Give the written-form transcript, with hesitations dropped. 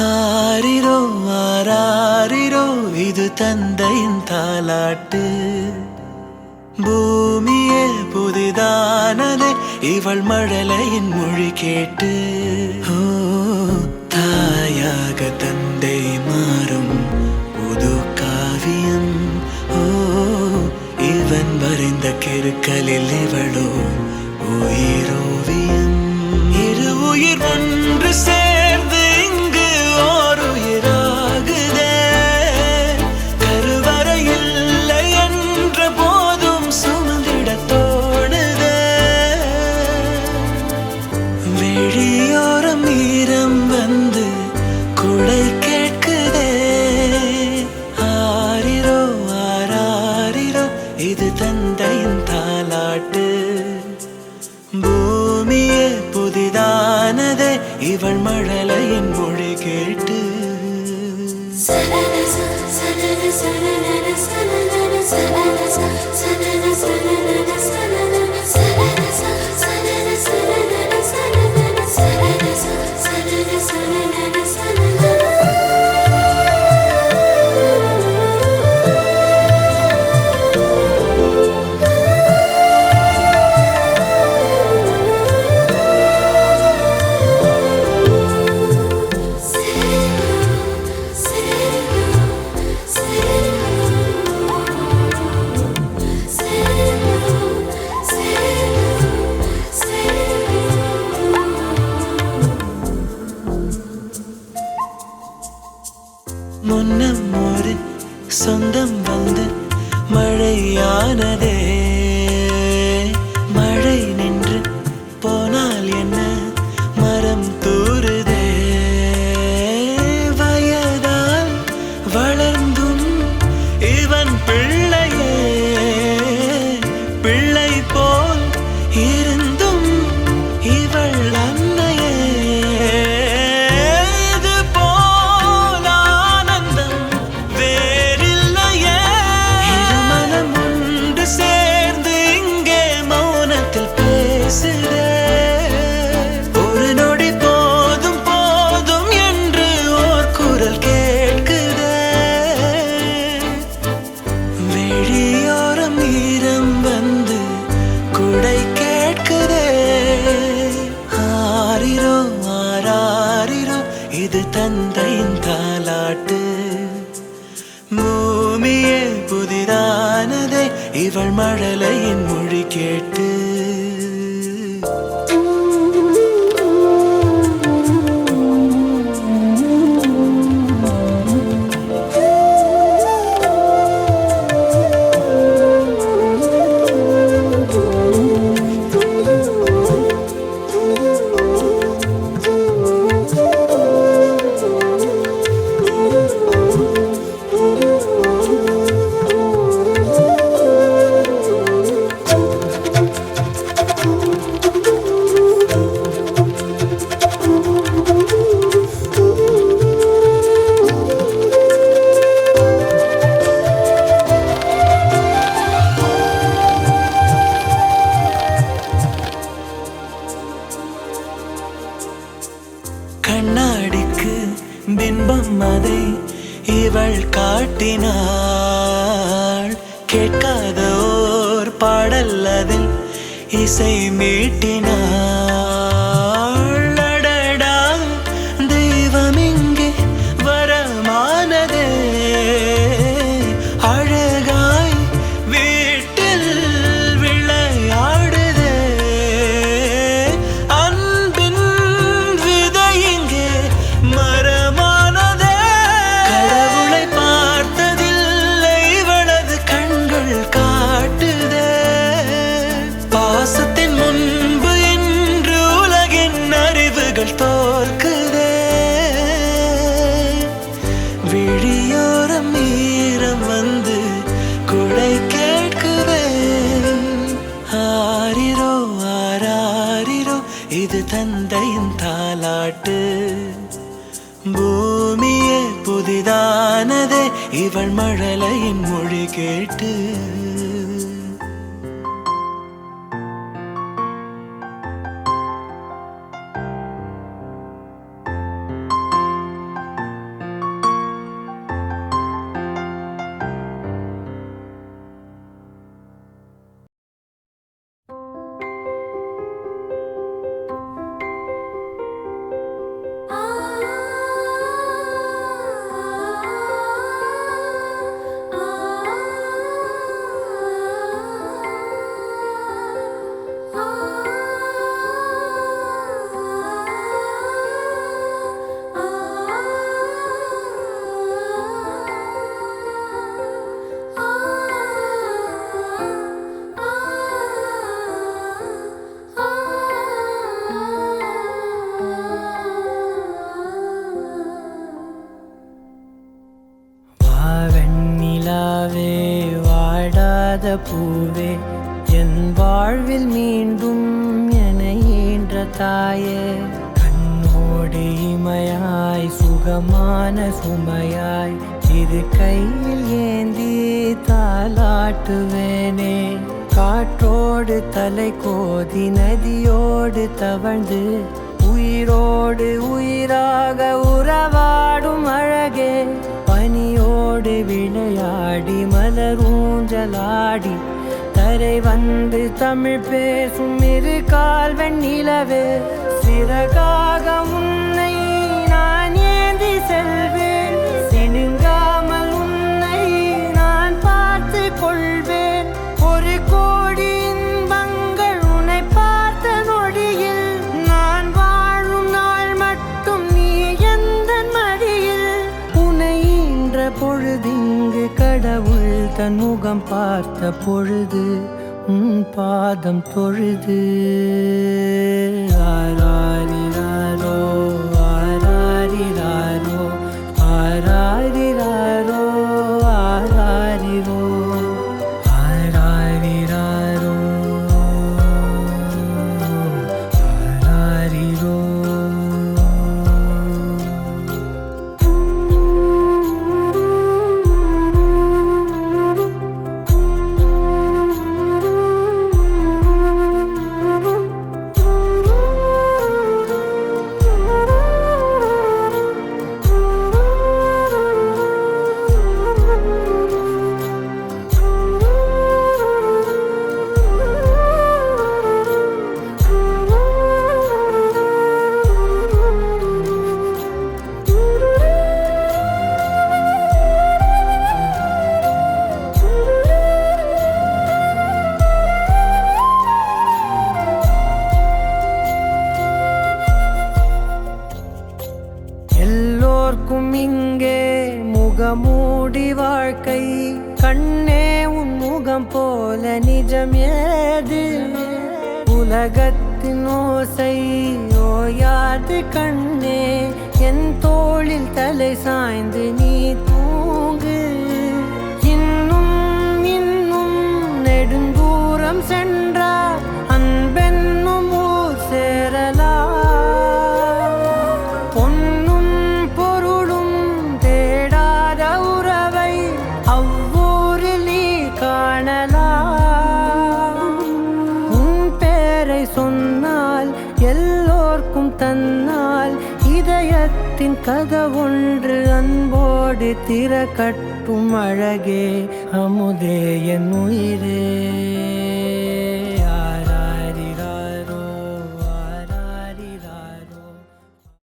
ஆரிரோ ஆராரிரோ இது தந்தையின் தாலாட்டு. பூமியே புதிதானதே இவள் மழலையின் மொழி கேட்டு. ஓ தாயாக தந்தை மாறும் புது காவியம். ஓ இவன் வரைந்த கிறுக்கலில் இவளோ உயிரோவியம். இரு உயிர் ஒன்று சேர்ந்து இங்கு ஓர் உயிராகுதே. கருவறை இல்லை என்ற போதும் சுமந்திட தோணுதே. வெளியோரம் ஈரம் வந்து குடை கேட்குதே. ஆரிரோ ஆராரிரோ இது தந்தையின் தாலாட்டு. பூமியே புதிதானதே இவள் மழலையின் மொழி கேட்டு. முன்னம் ஒரு சொந்தம் வந்து மழையானதே. மழை நின்று போனால் என்ன மரம் தூறுதே. வயதால் வளர்ந்தும் இவன் பிள்ளையே. பிள்ளை போல் இருந்தும் இவள் அன்னையே. ஒரு நொடி போதும் போதும் என்று ஓர் குரல் கேட்குதே. வெளியோரம் ஈரம் வந்து குடை கேட்குதே. ஆரிரோ ஆராரிரோ இது தந்தையின் தாலாட்டு. பூமியே புதிதானதே இவள் மழலையின் மொழி கேட்டு. கண்ணாடிக்கு பிம்பம் அதை இவள் காட்டினாள். கேட்காத ஓர் பாடல் அதில் இசை மீட்டினாள். அடடா தெய்வம் இங்கே வரமானதே. அழகாய் வீட்டில் விளையாடுதே. அன்பின் விதை இங்கே மரமானதே. கடவுளை பார்த்ததில்லை இவளது கண்கள் காட்டுதே. பாசத்தின் முன்பு இன்று உலகின் அறிவுகள் தோற்குதே. விழியோரம் ஈரம் வந்து குடை கேட்குதே. ஆரிரோ ஆராரிரோ இது தந்தையின் தாலாட்டு. பூமியே புதிதானதே இவள் மழலையின் மொழி கேட்டு. நிலாவே வாடாத பூவே என் வாழ்வில் மீண்டும் என ஈன்ற தாயே கண்ணோடு இமையாய் சுகமான சுமையாய் இது கையில் ஏந்தி தாலாட்டுவேனே காற்றோடு தலை கோதி நதியோடு தவழ்ந்து உயிரோடு உயிராக உறவாடும் அழகே பனியோடு விளையாடி மலரூஞ்சலாடி தரை வந்து தமிழ் பேசும் இரு கால் வெண்ணிலவே சிறகாக உன்னை நான் ஏந்தி செல்வேன் சினுங்காமல் உன்னை நான் பார்த்து கொள்வேன் ஒரு கோடி இன்பங்கள் உன்னை பார்த்த நொடியில் நான் வாழும் நாள் மட்டும் நீ எந்த மடியில் உன்னை ஈன்ற பொழுதிங்கு கடவுள் தன் முகம் பார்த்த பொழுது உன் பாதம் தொழுது ஆராரிராரோ ஆராரிராரோ ஆராரிராரோ ஆராரிரோ ஆராரிராரோ ஆராரிரோ எல்லோர்க்கும் இங்கே முகமூடி வாழ்க்கை கண்ணே உன் முகம் போல நிஜம் ஏது உலகத்தின் ஓசை ஓயாது கண்ணே என் தோளில் தலை சாய்ந்து நீ தூங்கு இன்னும் இன்னும் நெடுந்தூரம் சென்றார் அன்பென்னும் ஊர் சேரலாம் சொன்னால் எல்லோர்க்கும் தன்னால் இதயத்தின் கதவொன்று அன்போடு திறக்கட்டும் அழகே அமுதே என் உயிரே